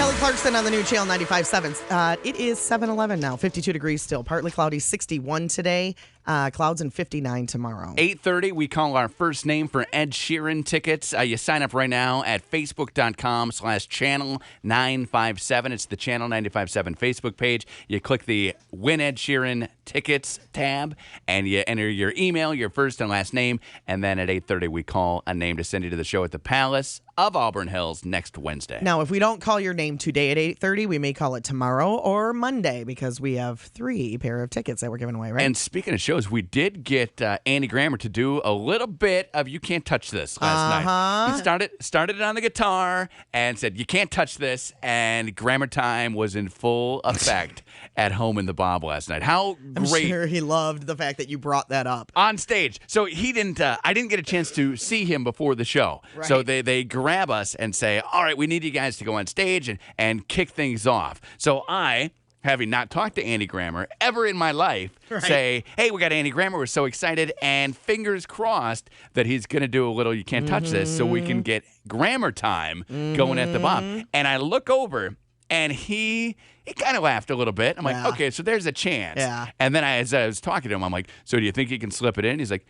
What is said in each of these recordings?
Kelly Clarkson on the new Channel 95.7. It is 7:11 now, 52 degrees still. Partly cloudy, 61 today. Clouds and 59 tomorrow. 8:30, we call our first name for Ed Sheeran tickets. You sign up right now at facebook.com/channel957. It's the Channel 957 Facebook page. You click the Win Ed Sheeran Tickets tab, and you enter your email, your first and last name, and then at 8:30, we call a name to send you to the show at the Palace of Auburn Hills next Wednesday. Now, if we don't call your name today at 8:30, we may call it tomorrow or Monday because we have 3 pair of tickets that we're giving away, right? And speaking of shows, we did get Andy Grammer to do a little bit of You Can't Touch This last night. He started it on the guitar and said, you can't touch this, and Grammer time was in full effect at home in the Bob last night. How I'm great. sure he loved the fact that you brought that up. On stage. So he didn't, I didn't get a chance to see him before the show. Right. So they grab us and say, all right, we need you guys to go on stage and kick things off. So I, having not talked to Andy Grammer ever in my life, say, hey, we got Andy Grammer. We're so excited. And fingers crossed that he's going to do a little You Can't Touch This so we can get Grammer time going at the Bob. And I look over, and he kind of laughed a little bit. I'm like, okay, so there's a chance. Yeah. And then as I was talking to him, I'm like, so do you think he can slip it in? He's like,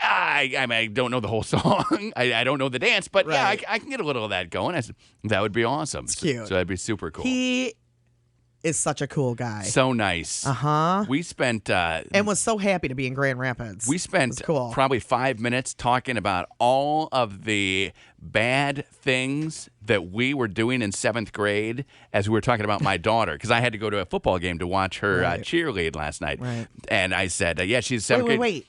I don't know the whole song. I don't know the dance, but yeah, I can get a little of that going. I said, that would be awesome. It's cute. So that'd be super cool. He is such a cool guy. So nice. We spent... and was so happy to be in Grand Rapids. We spent probably 5 minutes talking about all of the bad things that we were doing in 7th grade as we were talking about my daughter, because I had to go to a football game to watch her cheerlead last night. Right. And I said, yeah, she's 7th grade. Wait.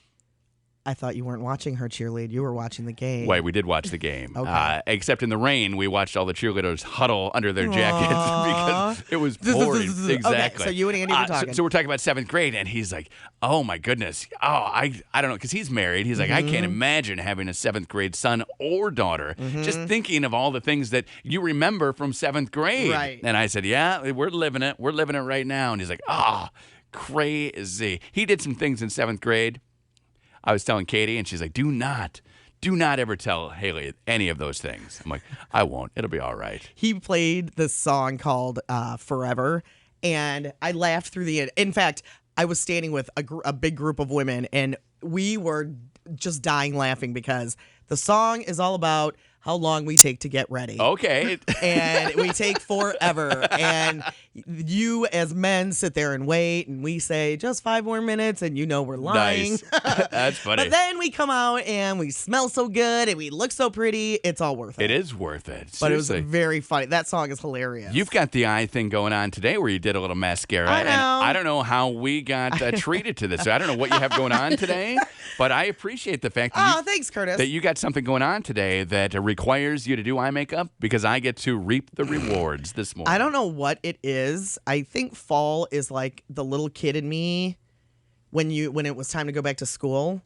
I thought you weren't watching her cheerlead. You were watching the game. Wait, we did watch the game. Okay. Except in the rain, we watched all the cheerleaders huddle under their jackets because it was pouring. Exactly. Okay, so you and Andy were talking. So we're talking about 7th grade, and he's like, oh, my goodness. Oh, I don't know, because he's married. He's like, I can't imagine having a 7th grade son or daughter. Just thinking of all the things that you remember from 7th grade. Right. And I said, yeah, we're living it. We're living it right now. And he's like, crazy. He did some things in 7th grade. I was telling Katie, and she's like, do not ever tell Haley any of those things. I'm like, I won't. It'll be all right. He played this song called Forever, and I laughed through the end. In fact, I was standing with a big group of women, and we were just dying laughing because the song is all about how long we take to get ready. Okay. And we take forever. And you as men sit there and wait, and we say just 5 more minutes, and you know we're lying. Nice. That's funny. But then we come out, and we smell so good, and we look so pretty. It's all worth it. It is worth it. But Seriously. it was very funny. That song is hilarious. You've got the eye thing going on today where you did a little mascara. I know. And I don't know how we got treated to this. So I don't know what you have going on today, but I appreciate the fact that, thanks, Curtis. that you got something going on today that requires you to do eye makeup because I get to reap the rewards this morning. I don't know what it is. I think fall is like the little kid in me when it was time to go back to school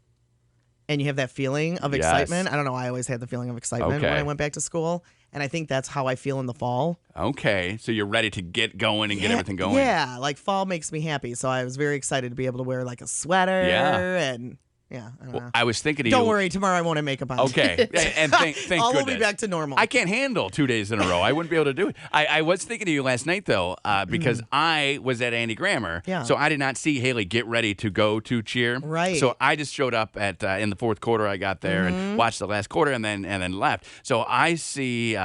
and you have that feeling of excitement. I don't know. I always had the feeling of excitement when I went back to school. And I think that's how I feel in the fall. Okay. So you're ready to get going and get everything going. Yeah. Like fall makes me happy. So I was very excited to be able to wear like a sweater and... Yeah, I don't know. I was thinking of Don't worry, tomorrow I won't have makeup on. Okay, and thank All goodness. will be back to normal. I can't handle 2 days in a row. I wouldn't be able to do it. I was thinking of you last night, though, because I was at Andy Grammer, so I did not see Haley get ready to go to cheer. Right. So I just showed up at in the 4th quarter. I got there and watched the last quarter and then left. So I see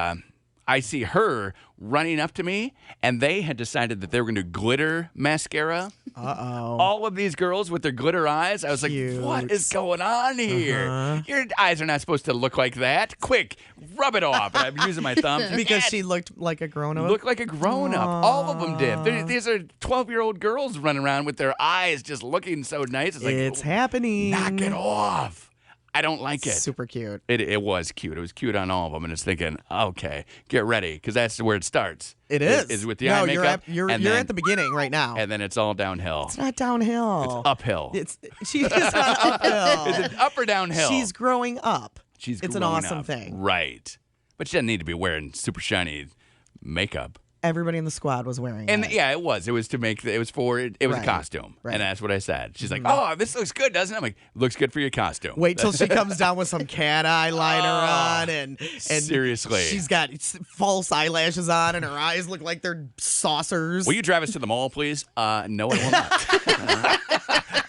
her running up to me, and they had decided that they were going to do glitter mascara. Uh-oh. All of these girls with their glitter eyes. I was like, what is going on here? Your eyes are not supposed to look like that. Quick, rub it off. And I'm using my thumb. Because she looked like a grown-up? Looked like a grown-up. All of them did. These are 12-year-old girls running around with their eyes just looking so nice. It's like, it's happening. Knock it off. I don't like it. Super cute. It was cute. It was cute on all of them. And it's thinking, okay, get ready, because that's where it starts. It is. Is with the eye makeup. You're at the beginning right now. And then it's all downhill. It's not downhill. It's uphill. She's not uphill. Is it up or downhill? She's growing up. It's an awesome thing. Right. But she doesn't need to be wearing super shiny makeup. everybody in the squad was wearing And it. yeah, it was. It was to make. It was for. It was a Right. costume, Right. and that's what I said. She's like, "Oh, this looks good, doesn't it?" I'm like, "Looks good for your costume." Wait till she comes down with some cat eyeliner on, and seriously. she's got false eyelashes on, and her eyes look like they're saucers. Will you drive us to the mall, please? No, I will not.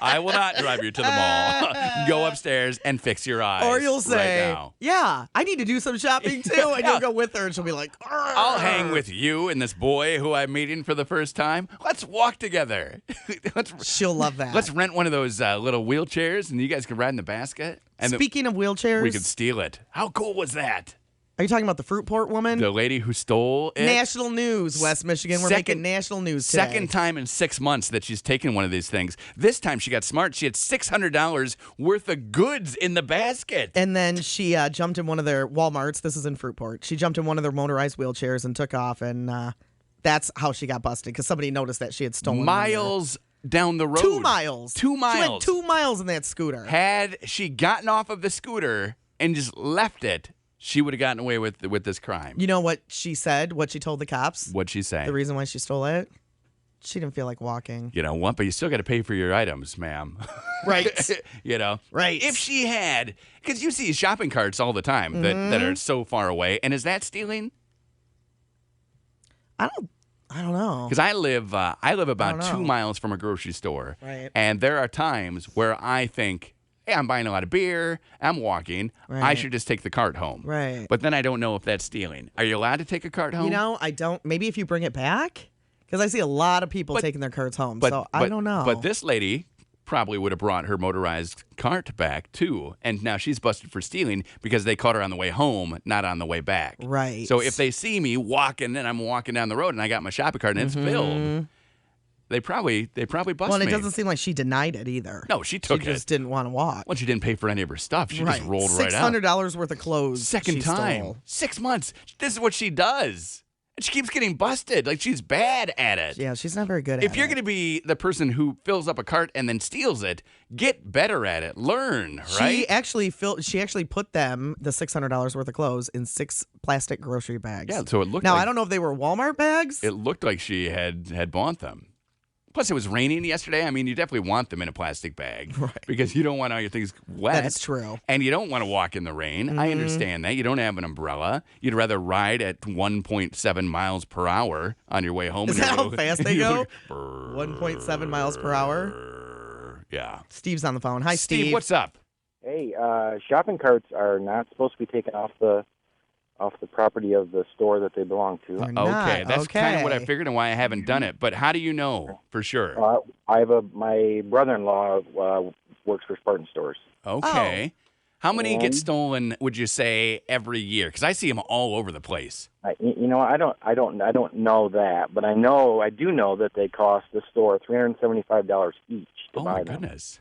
I will not drive you to the mall. Go upstairs and fix your eyes. Or you'll say, right now. "Yeah, I need to do some shopping too," and you'll go with her, and she'll be like, "Arr." I'll hang with you and this boy who I'm meeting for the first time. Let's walk together. She'll love that. Let's rent one of those little wheelchairs, and you guys can ride in the basket. And Speaking of wheelchairs, we could steal it. How cool was that? are you talking about the Fruitport woman? The lady who stole it. National news, West Michigan. We're making national news today. Second time in 6 months that she's taken one of these things. This time she got smart. She had $600 worth of goods in the basket. And then she jumped in one of their Walmarts. This is in Fruitport. She jumped in one of their motorized wheelchairs and took off, and that's how she got busted, because somebody noticed that she had stolen Miles down the road. 2 miles. 2 miles. She went 2 miles in that scooter. Had she gotten off of the scooter and just left it, she would have gotten away with this crime. You know what she said, what she told the cops? What'd she say? The reason why she stole it? She didn't feel like walking. You know what? But you still got to pay for your items, ma'am. Right. You know? Right. If she had, because you see shopping carts all the time that are so far away. And is that stealing? I don't know. Because I live about know. 2 miles from a grocery store. Right. And there are times where I think, hey, I'm buying a lot of beer, I'm walking, I Right. should just take the cart home. Right. But then I don't know if that's stealing. Are you allowed to take a cart home? You know, I don't. Maybe if you bring it back, because I see a lot of people taking their carts home. So I don't know. But this lady probably would have brought her motorized cart back too, and now she's busted for stealing because they caught her on the way home, not on the way back. Right. So if they see me walking and I'm walking down the road and I got my shopping cart and it's filled, they probably bust Well, and me. it doesn't seem like she denied it either. No, she took She it. just didn't want to walk. Well, she didn't pay for any of her stuff. She just rolled right out. $600 worth of clothes. Second she time. stole. 6 months. This is what she does. And she keeps getting busted. Like, she's bad at it. Yeah, she's not very good at it. If you're going to be the person who fills up a cart and then steals it, get better at it. Learn, right? She actually put them, the $600 worth of clothes, in 6 plastic grocery bags. Yeah, so it looked Now, like I don't know if they were Walmart bags. it looked like she had bought them. Plus, it was raining yesterday. I mean, you definitely want them in a plastic bag because you don't want all your things wet. That is true. And you don't want to walk in the rain. I understand that. You don't have an umbrella. You'd rather ride at 1.7 miles per hour on your way home. Is and that you're how fast they go? Brrr, 1.7 miles per hour. brrr. Yeah. Steve's on the phone. Hi, Steve. What's up? Hey, shopping carts are not supposed to be taken off the property of the store that they belong to. They're not. Okay, that's kind of what I Okay. figured and why I haven't done it. But how do you know for sure? I have my brother-in-law works for Spartan Stores. Okay. How many get And- stolen? Would you say every year? Because I see them all over the place. I don't know that, but I do know that they cost the store $375 each to Oh buy my them. goodness!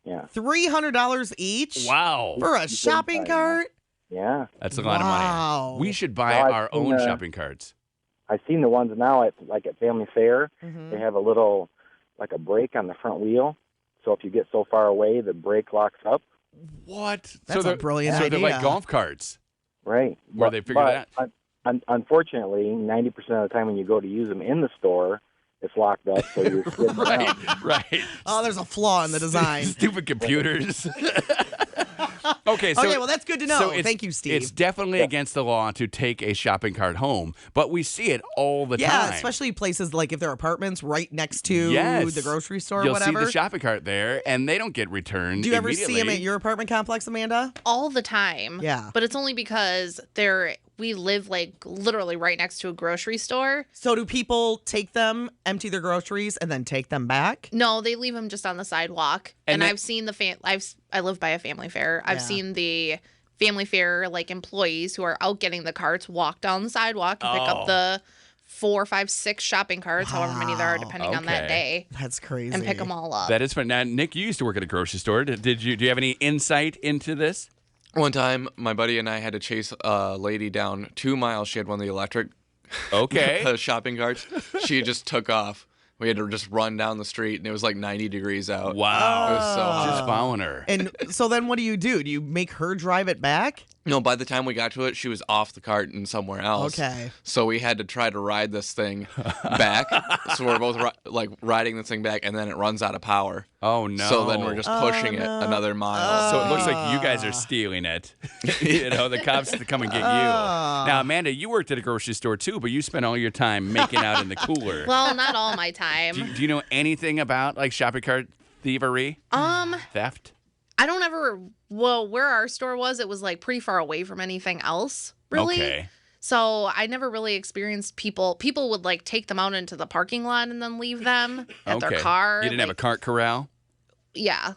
Yeah, $300 each? Wow, For a shopping cart? yeah. that's a lot of Wow. money. We should buy Well, I've our seen own the- shopping carts. I've seen the ones now at Family Fair. Mhm. They have a little a brake on the front wheel, so if you get so far away, the brake locks up. What? That's a they're- brilliant so they're like idea. golf carts. Right. Where they figured it out. Unfortunately, 90% of the time when you go to use them in the store, it's locked up, so you're sitting Right, around. right. Oh, there's a flaw in the design. Stupid computers. Okay, so Okay, well, that's good to know. so it's- Thank you, Steve. It's definitely against the law to take a shopping cart home, but we see it all the yeah, time. especially places like if they're apartments right next to Yes. the grocery store or You'll whatever. see the shopping cart there, and they don't get returned. Do you ever see them immediately. at your apartment complex, Amanda? all the time. Yeah. But it's only because we live like literally right next to a grocery store. So do people take them, empty their groceries, and then take them back? No, they leave them just on the sidewalk. And And that- I've seen I live by a family fair. I've Yeah. seen the family fair like employees who are out getting the carts walk down the sidewalk and pick Oh. up the 4, 5, 6 shopping carts, however many there are, Wow. depending on that Okay. day, That's crazy. and pick them all up. That is fun. Now, Nick, you used to work at a grocery store. Do you have any insight into this? One time, my buddy and I had to chase a lady down 2 miles. She had one of the electric Okay. shopping carts. She just took off. We had to just run down the street, and it was like 90 degrees out. Wow. It was so hot. Just following her. And so then what do? Do you make her drive it back? No, by the time we got to it, she was off the cart and somewhere else. Okay. So we had to try to ride this thing back. So we're both riding this thing back, and then it runs out of power. Oh, no. So then we're just pushing it another mile. So it looks like you guys are stealing it. The cops to come and get you. Now, Amanda, you worked at a grocery store too, but you spent all your time making out in the cooler. Well, not all my time. Do you know anything about like shopping cart thievery? Theft? I don't ever. Well, where our store was, it was like pretty far away from anything else, really. Okay. So I never really experienced people. People would like take them out into the parking lot and then leave them at their car. You didn't have a cart corral? Yeah.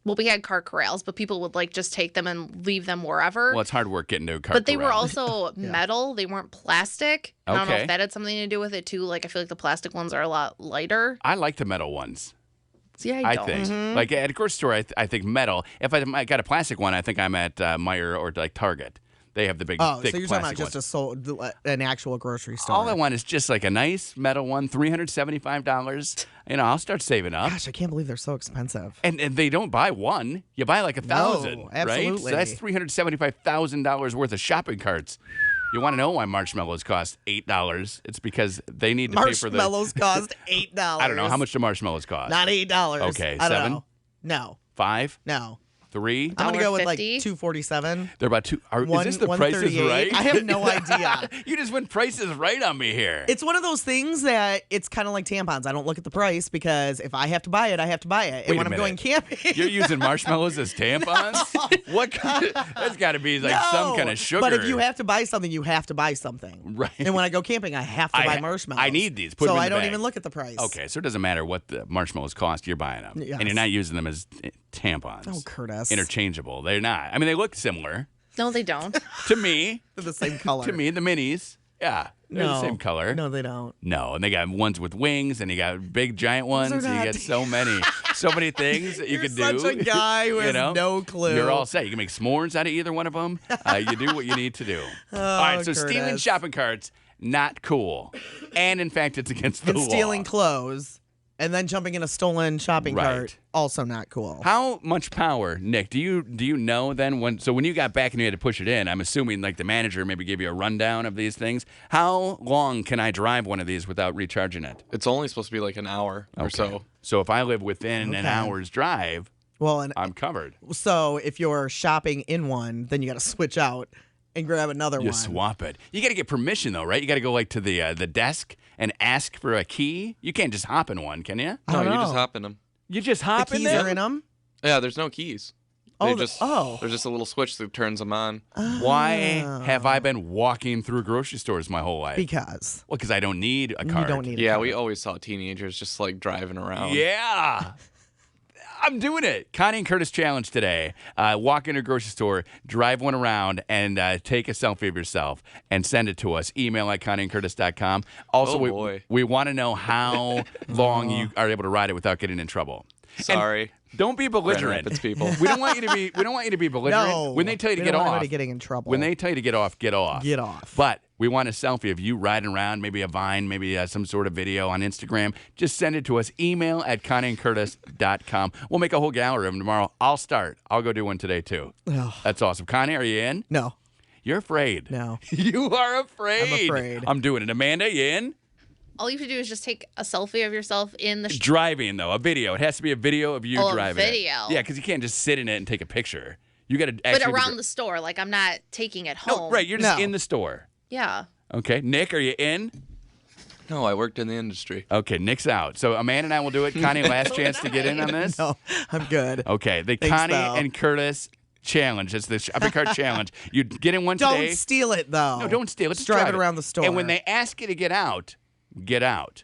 Well, we had cart corrals, but people would like just take them and leave them wherever. Well, it's hard work getting to a cart But they corral. were also metal. They weren't plastic. I don't know Okay. if that had something to do with it too. Like I feel like the plastic ones are a lot lighter. I like the metal ones. See, I I don't. think. Like at a grocery store, I think metal. If I got a plastic one, I think I'm at Meijer or like Target. They have the big, Oh, thick so you're talking about plastic just ones. an actual grocery store. All I want is just like a nice metal one, $375. I'll start saving up. Gosh, I can't believe they're so expensive. And they don't buy one. You buy like 1,000, right? absolutely. So that's $375,000 worth of shopping carts. You want to know why marshmallows cost $8? It's because they need to pay for the... Marshmallows cost $8. I don't know. How much do marshmallows cost? Not $8. Okay, I don't 7? know. No, 5? no. 3? I'm gonna go with like $1.50? $2.47. They're about 2... is this the Price is $1.38. Right? I have no idea. You just went Price is Right on me here. It's one of those things that it's kind of like tampons. I don't look at the price because if I have to buy it, I have to buy it. And Wait when a I'm going minute. camping, You're using marshmallows as tampons? What kind of... That's got to be like some kind of sugar. But if you have to buy something, you have to buy something. Right. And when I go camping, I have to buy marshmallows. I need these. Put so them in I the don't bag. even look at the price. Okay, so it doesn't matter what the marshmallows cost. You're buying them. Yes. And you're not using them as tampons. Oh, Curtis. Interchangeable. They're not. I mean, they look similar No, they don't. to me. They're the same color. To me, the minis. Yeah. They're the same color. No, they don't. No, and they got ones with wings, and you got big giant ones. are And you not- get so many things that you You're could do. such a guy who You has know? no clue. You're all set. You can make s'mores out of either one of them. You do what you need to do. All right, so stealing Curtis. shopping carts, not cool. And in fact, it's against the And law. stealing clothes and then jumping in a stolen shopping Right. cart, also not cool. How much power, Nick? Do you know then when you got back and you had to push it in? I'm assuming like the manager maybe gave you a rundown of these things. How long can I drive one of these without recharging it? It's only supposed to be like an hour or so. So if I live within an Okay. hour's drive, Well, and I'm covered. so if you're shopping in one, then you got to switch out and grab another You one. swap it. You got to get permission though, right? You got to go like to the desk and ask for a key. You can't just hop in one, can you? I No, don't you just know. hop in them. You just The hop in keys there. are in them. Yeah, there's no keys. Oh, They there's just a little switch that turns them on. Why have I been walking through grocery stores my whole life? Because Well, because I don't need a card. you don't need. Yeah, a we card. always saw teenagers just like driving around. Yeah. I'm doing it. Connie and Curtis challenge today. Walk into a grocery store, drive one around, and take a selfie of yourself and send it to us. Email at connieandcurtis.com. Also, Oh, boy. we want to know how long you are able to ride it without getting in trouble. Sorry. Don't be Grand belligerent. Rapids people. We don't want you to be belligerent. No. When they tell you to We get don't want off. anybody getting in trouble. When they tell you to get off, get off. Get off. But we want a selfie of you riding around, maybe a Vine, maybe some sort of video on Instagram. Just send it to us. Email at connieandcurtis.com. We'll make a whole gallery of them tomorrow. I'll start. I'll go do one today, too. Ugh. That's awesome. Connie, are you in? No, You're afraid. no. You are afraid. I'm afraid. I'm doing it. Amanda, you in? All you have to do is just take a selfie of yourself in the Driving, though. A video. It has to be a video of you Oh, a driving it. video. Yeah, because you can't just sit in it and take a picture. You got to but actually... around the store. Like I'm not taking it home. No, right. You're just No. in the store. Yeah. Okay. Nick, are you in? No, I worked in the industry. Okay, Nick's out. So Amanda and I will do it. Connie, last chance to get in on this. No, I'm good. Okay, the Thanks, Connie though. and Curtis challenge. It's the shopping cart challenge. You get in one Don't today. steal it though. No, don't steal it. Just Just drive it around the store. And when they ask you to get out, get out.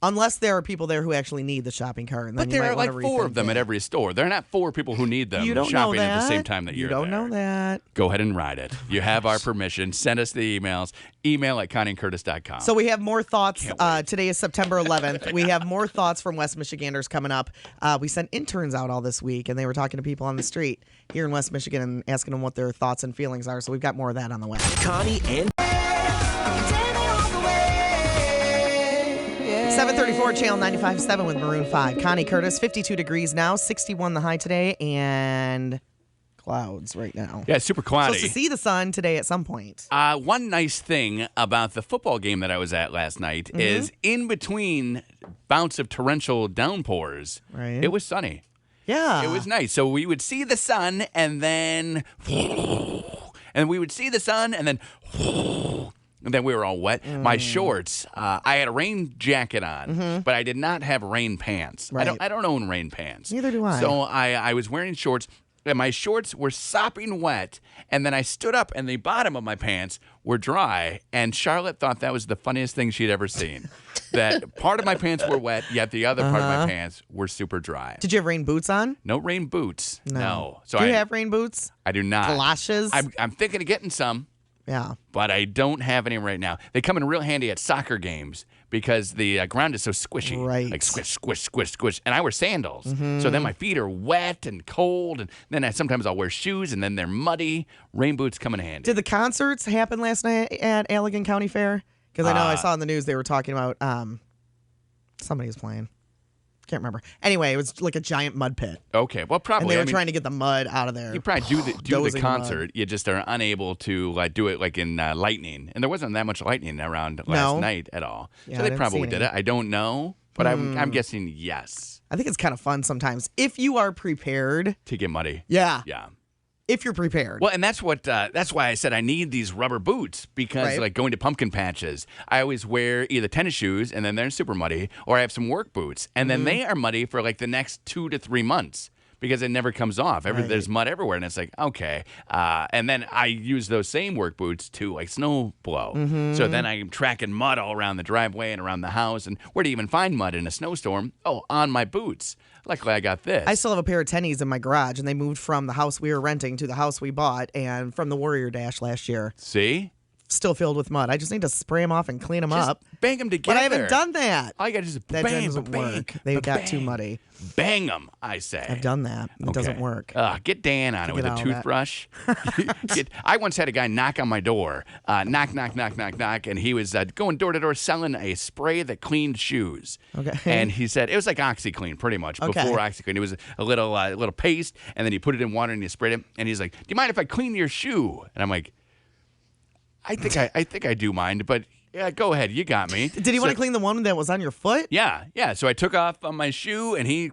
Unless there are people there who actually need the shopping cart, and then But you there might are like wanna 4 rethink of them it. at every store. They're not 4 people who need them You don't know shopping that. at the same time that You you're don't there. know that. Go ahead and ride it. You have our permission. Send us the emails. Email at connieandcurtis.com. So we have more thoughts. Can't wait. Today is September 11th. We have more thoughts from West Michiganders coming up. We sent interns out all this week, and they were talking to people on the street here in West Michigan and asking them what their thoughts and feelings are. So we've got more of that on the way. Connie and 734 Channel 95.7 with Maroon 5. Connie Curtis, 52 degrees now, 61 the high today, and clouds right now. Yeah, super cloudy. Supposed to see the sun today at some point. One nice thing about the football game that I was at last night is in between bouts of torrential downpours, Right. it was sunny. Yeah. It was nice. So we would see the sun and then we would see the sun and then we were all wet. My shorts, I had a rain jacket on, but I did not have rain pants. Right. I don't own rain pants. Neither do I. So I was wearing shorts, and my shorts were sopping wet, and then I stood up, and the bottom of my pants were dry, and Charlotte thought that was the funniest thing she'd ever seen. That part of my pants were wet, yet the other part of my pants were super dry. Did you have rain boots on? No rain boots. No. So Do you have rain boots? I do not. Galoshes? I'm thinking of getting some. Yeah. But I don't have any right now. They come in real handy at soccer games because the ground is so squishy. Right. Like squish, squish, squish, squish. And I wear sandals. So then my feet are wet and cold. And then sometimes I'll wear shoes and then they're muddy. Rain boots come in handy. Did the concerts happen last night at Allegan County Fair? Because I know I saw in the news they were talking about somebody was playing. Can't remember. Anyway, it was like a giant mud pit. Okay. Well, probably. And they were trying to get the mud out of there. You probably do the Dozing concert. You just are unable to do it like in lightning. And there wasn't that much lightning around last night at all. Yeah, so I they didn't probably see did any. it. I don't know. But I'm guessing yes. I think it's kind of fun sometimes. If you are prepared. To get muddy. Yeah. Yeah. If you're prepared. Well, and that's why I said I need these rubber boots because Right. like going to pumpkin patches, I always wear either tennis shoes and then they're super muddy, or I have some work boots and then they are muddy for like the next 2 to 3 months because it never comes off. Right. There's mud everywhere, and it's like okay. And then I use those same work boots to like snow blow. So then I'm tracking mud all around the driveway and around the house. And where do you even find mud in a snowstorm? Oh, on my boots. Luckily, I got this. I still have a pair of tennies in my garage, and they moved from the house we were renting to the house we bought, and from the Warrior Dash last year. See. Still filled with mud. I just need to spray them off and clean them Just up. bang them together. But I haven't done that. All you got to just That bang, doesn't bang, work. They got too bang. muddy. Bang them, I say. I've done that. It doesn't Okay. work. Get Dan on it with get a out of that. toothbrush. I once had a guy knock on my door. Knock, knock, knock, knock, knock. And he was going door to door selling a spray that cleaned shoes. Okay. And he said, it was like OxyClean pretty much. Okay. Before OxyClean. It was a little paste. And then you put it in water and you sprayed it. And he's like, do you mind if I clean your shoe? And I'm like, I think I do mind, but yeah, go ahead. You got me. Did he want to clean the one that was on your foot? Yeah. So I took off on my shoe, and he.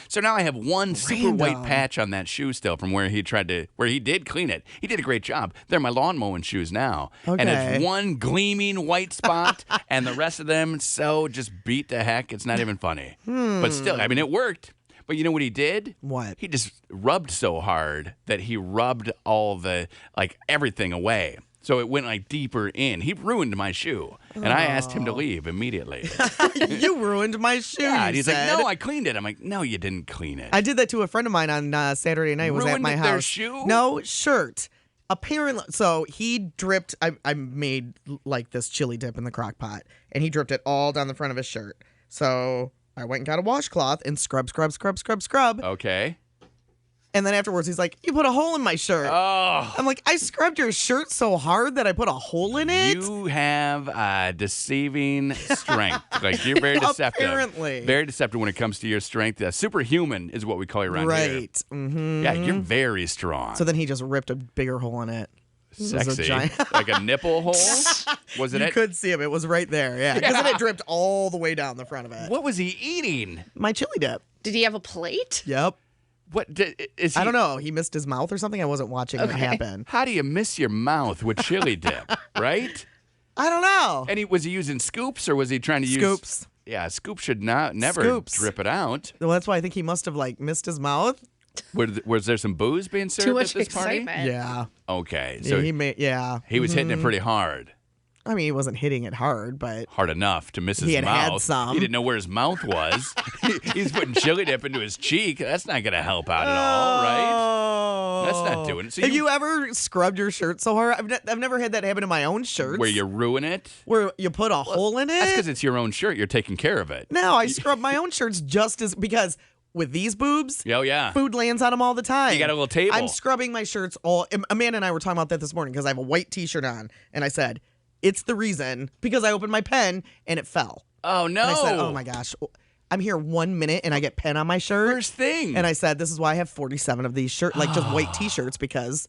So now I have one super white Random. patch on that shoe still from where he did clean it. He did a great job. They're my lawn mowing shoes now, and Okay. it's one gleaming white spot, and the rest of them so just beat the heck. It's not even funny, but still, I mean, it worked. But you know what he did? What? He just rubbed so hard that he rubbed all the everything away. So it went deeper in. He ruined my shoe, and I asked him to leave immediately. You ruined my shoe. Yeah, you and he's said. like, "No, I cleaned it." I'm like, "No, you didn't clean it." I did that to a friend of mine on Saturday night. Was at Ruined my house. their shoe? No shirt. Apparently, so he dripped. I made like this chili dip in the crock pot, and he dripped it all down the front of his shirt. So I went and got a washcloth and scrub. Okay. And then afterwards, he's like, "You put a hole in my shirt." Oh, I'm like, "I scrubbed your shirt so hard that I put a hole in it." you have deceiving strength. You're very deceptive. Apparently. Very deceptive when it comes to your strength. Superhuman is what we call you around here. Right. Mm-hmm. Yeah, you're very strong. So then he just ripped a bigger hole in it. It was a Sexy. giant- Like a nipple hole? Was it You it? could see him. It was right there. Yeah. Because then Yeah. it dripped all the way down the front of it. What was he eating? My chili dip. Did he have a plate? Yep. Is he? I don't know. He missed his mouth or something. I wasn't watching it happen. How do you miss your mouth with chili dip, right? I don't know. And was he using scoops or was he trying to use Scoops. Yeah, a scoop should never Scoops. drip it out. Well, that's why I think he must have missed his mouth. Was there some booze being served Too much at this party? excitement. Yeah. Okay, Yeah, so he made. Yeah. he was hitting it pretty hard. I mean, he wasn't hitting it hard, but Hard enough to miss his He had mouth. some. He didn't know where his mouth was. He's putting chili dip into his cheek. That's not going to help out at all, right? Oh. That's not doing it. So Have you ever scrubbed your shirt so hard? I've never had that happen to my own shirts. Where you ruin it? Where you put a hole in it? That's because it's your own shirt. You're taking care of it. No, I scrub my own shirts just as because with these boobs, Oh, yeah. food lands on them all the time. You got a little table. I'm scrubbing my shirts all. Amanda and I were talking about that this morning because I have a white T-shirt on, and I said it's the reason because I opened my pen and it fell. Oh, no. And I said, oh my gosh. I'm here 1 minute and I get pen on my shirt. First thing. And I said, this is why I have 47 of these shirts, like just white T-shirts, because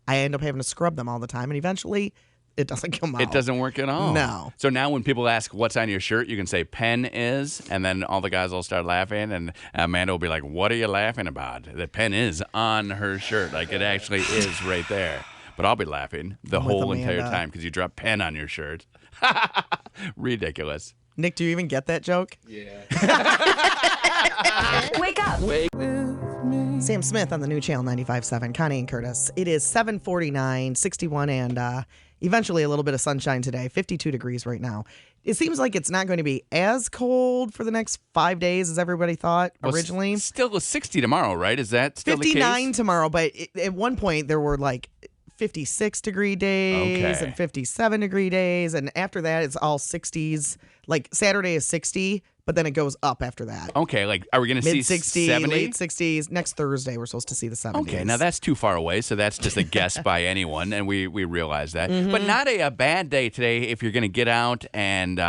I end up having to scrub them all the time. And eventually, it doesn't come out. It doesn't work at all. No. So now when people ask what's on your shirt, you can say pen is, and then all the guys will start laughing, and Amanda will be like, what are you laughing about? The pen is on her shirt. Like it actually is right there. But I'll be laughing the whole entire time because you drop pen on your shirt. Ridiculous. Nick, do you even get that joke? Yeah. Wake up. Sam Smith on the new channel 95.7, Connie and Curtis. It is 7:49, 61, and eventually a little bit of sunshine today. 52 degrees right now. It seems like it's not going to be as cold for the next 5 days as everybody thought originally. Still a 60 tomorrow, right? Is that still the case? 59 tomorrow, but at one point there were like 56-degree days Okay. and 57-degree days, and after that it's all 60s. Like Saturday is 60, but then it goes up after that. Okay, like are we going to see Mid 60s, 70? late 60s. Next Thursday we're supposed to see the 70s. Okay, now that's too far away, so that's just a guess by anyone, and we realize that. Mm-hmm. But not a bad day today if you're going to get out and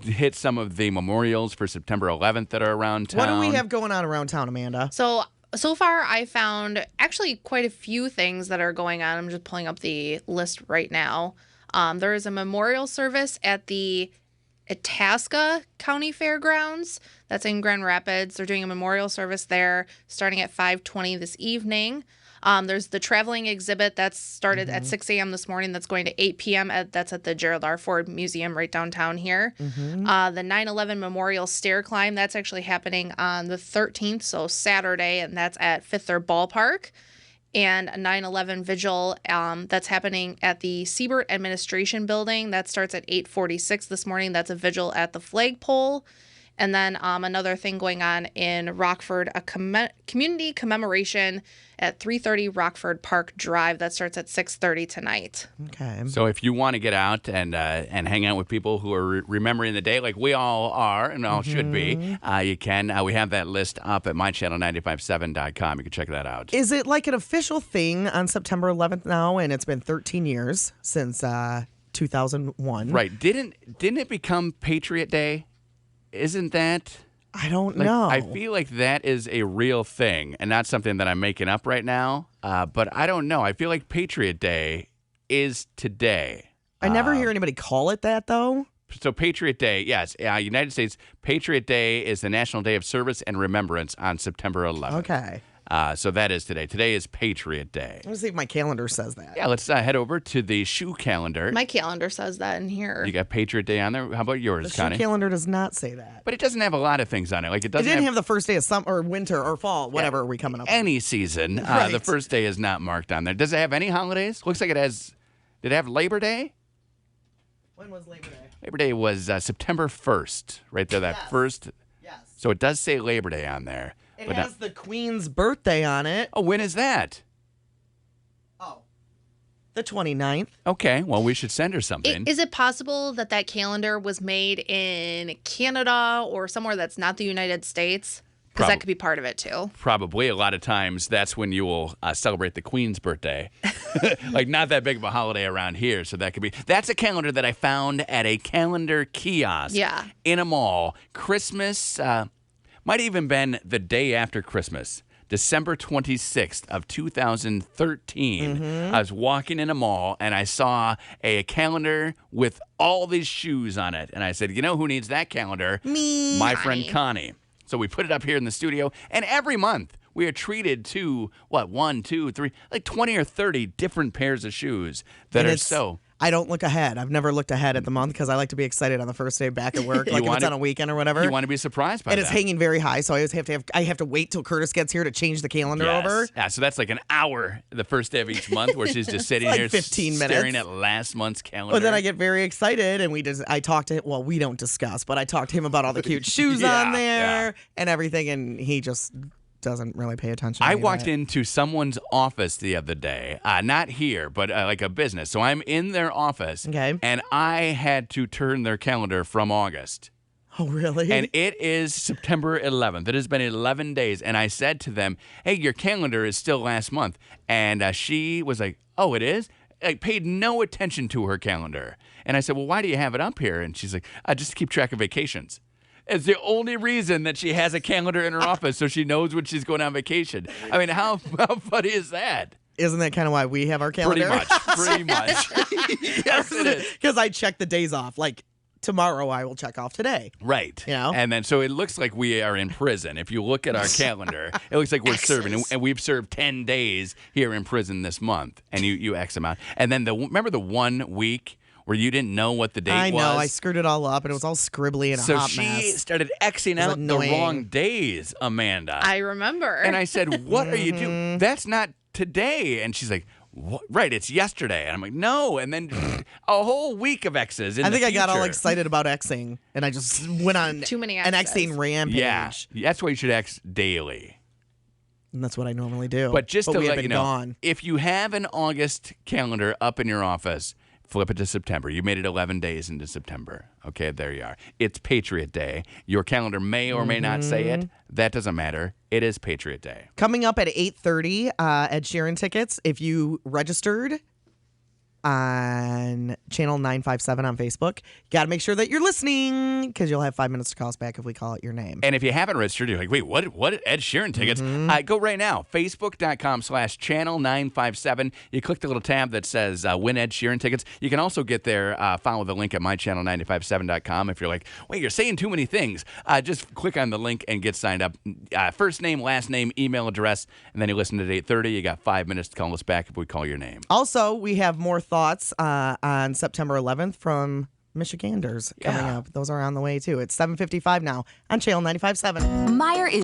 hit some of the memorials for September 11th that are around town. What do we have going on around town, Amanda? So far, I found actually quite a few things that are going on. I'm just pulling up the list right now. There is a memorial service at the Itasca County Fairgrounds. That's in Grand Rapids. They're doing a memorial service there starting at 5:20 this evening. There's the traveling exhibit that's started at 6 a.m. this morning. That's going to 8 p.m. That's at the Gerald R. Ford Museum right downtown here. The 9/11 Memorial Stair Climb, that's actually happening on the 13th, so Saturday, and that's at Fifth Third Ballpark. And a 9/11 vigil that's happening at the Siebert Administration Building. That starts at 8:46 this morning. That's a vigil at the flagpole. And then another thing going on in Rockford, a community commemoration at 330 Rockford Park Drive. That starts at 6:30 tonight. Okay. So if you want to get out and hang out with people who are remembering the day, like we all are and all should be, you can. We have that list up at mychannel957.com. You can check that out. Is it like an official thing on September 11th now? And it's been 13 years since 2001. Right. Didn't it become Patriot Day? Isn't that? I don't Like, know. I feel like that is a real thing and not something that I'm making up right now. But I don't know. I feel like Patriot Day is today. I never hear anybody call it that, though. So Patriot Day, yes. United States Patriot Day is the National Day of Service and Remembrance on September 11th. Okay. So that is today. Today is Patriot Day. Let's see if my calendar says that. Yeah, let's head over to the shoe calendar. My calendar says that in here. You got Patriot Day on there. How about yours, The shoe Connie? calendar does not say that. But it doesn't have a lot of things on it. Like it It doesn't didn't have the first day of summer or winter or fall, whatever are we coming up with. any season. Right. The first day is not marked on there. Does it have any holidays? Looks like it has. Did it have Labor Day? When was Labor Day? Labor Day was September 1st, right there. That Yes. first. Yes. So it does say Labor Day on there. It but has the Queen's birthday on it. oh, when is that? Oh. The 29th. Okay, well, we should send her something. Is it possible that that calendar was made in Canada or somewhere that's not the United States? Because that could be part of it too. Probably. A lot of times that's when you will celebrate the Queen's birthday. Like not that big of a holiday around here, so that could be. That's a calendar that I found at a calendar kiosk Yeah. in a mall. Christmas might even been the day after Christmas. December 26th of 2013. I was walking in a mall and I saw a calendar with all these shoes on it. And I said, you know who needs that calendar? Me. My friend Connie. So we put it up here in the studio, and every month we are treated to, 1, 2, 3, like 20 or 30 different pairs of shoes that And are it's- so. I don't look ahead. I've never looked ahead at the month because I like to be excited on the first day back at work, like if it's on a weekend or whatever. You want to be surprised by and that. it's hanging very high, so I always have to wait till Curtis gets here to change the calendar Yes. over. Yeah, so that's like an hour the first day of each month where she's just sitting like here 15 staring minutes. at last month's calendar. But then I get very excited, and I talk to him. Well, we don't discuss, but I talk to him about all the cute shoes on there and everything, and he just doesn't really pay attention. I walked into someone's office the other day, not here, but like a business. So I'm in their office, Okay. and I had to turn their calendar from August. Oh, really? And it is September 11th. It has been 11 days. And I said to them, hey, your calendar is still last month. And she was like, oh, it is? I paid no attention to her calendar. And I said, well, why do you have it up here? And she's like, just to keep track of vacations. It's the only reason that she has a calendar in her office, so she knows when she's going on vacation. I mean, how funny is that? Isn't that kind of why we have our calendar? Pretty much. Yes, it is. Because I check the days off. Like tomorrow, I will check off today. Right. You know? And then so it looks like we are in prison. If you look at our calendar, it looks like we're serving. And we've served 10 days here in prison this month. And you X them out. And then remember the 1 week where you didn't know what the date was? I know. I screwed it all up, and it was all scribbly and so a hot she mess. started Xing out annoying. the wrong days, Amanda. I remember. And I said, what are you doing? That's not today. And she's like, what? Right, it's yesterday. And I'm like, no. And then a whole week of X's in I think the I got all future. excited about Xing, and I just went on Too many an X's. Xing rampage. Yeah, that's why you should X daily. And that's what I normally do. But just to we have let been you know, gone. if you have an August calendar up in your office, flip it to September. You made it 11 days into September. Okay, there you are. It's Patriot Day. Your calendar may or may not say it. That doesn't matter. It is Patriot Day. Coming up at 8:30, Ed Sheeran tickets. If you registered on channel 957 on Facebook, you got to make sure that you're listening because you'll have 5 minutes to call us back if we call out your name. And if you haven't registered, you're like, wait, what Ed Sheeran tickets? Go right now, facebook.com/channel957. You click the little tab that says win Ed Sheeran tickets. You can also get there, follow the link at mychannel957.com. If you're like, wait, you're saying too many things, just click on the link and get signed up. First name, last name, email address, and then you listen at 8:30. You got 5 minutes to call us back if we call your name. Also, we have more thoughts on September 11th from Michiganders coming up. Those are on the way, too. It's 7:55 now on Channel 95.7. Meyer is